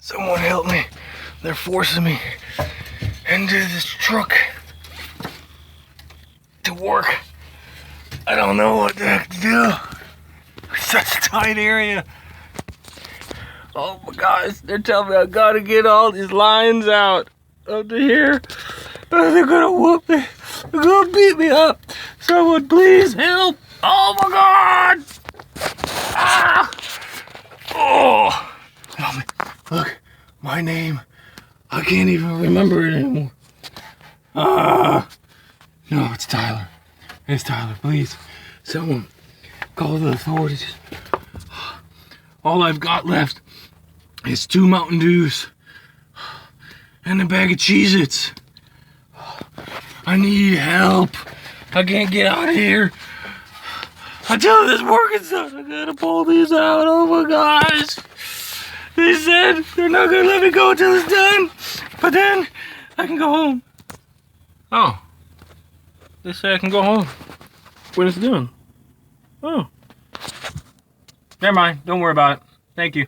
Someone help me. They're forcing me into this truck to work. I don't know what the heck to do. It's such a tight area. Oh my gosh, they're telling me I gotta get all these lines out up to here. They're gonna whoop me. They're gonna beat me up. Someone please help. Oh my God. Ah. Oh. Help me. Look, my name. I can't even remember it anymore. No, it's Tyler. It's Tyler, please. Someone call the authorities. All I've got left is 2 Mountain Dews and a bag of Cheez-Its. I need help. I can't get out of here. Until this working stuff, I gotta pull these out. Oh my gosh. They said they're not gonna let me go until it's done. But then I can go home. Oh. They say I can go home when it's done. Oh. Never mind. Don't worry about it. Thank you.